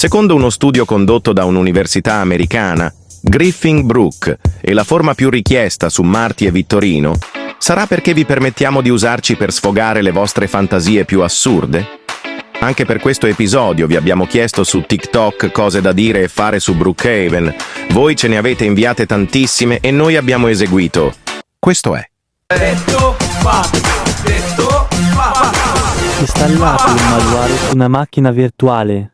Secondo uno studio condotto da un'università americana, Griffin Brook è la forma più richiesta su Marti e Vittorino. Sarà perché vi permettiamo di usarci per sfogare le vostre fantasie più assurde? Anche per questo episodio vi abbiamo chiesto su TikTok cose da dire e fare su Brookhaven. Voi ce ne avete inviate tantissime e noi abbiamo eseguito. Questo è. Detto fatto, detto fatto. Installate il malware su una macchina virtuale.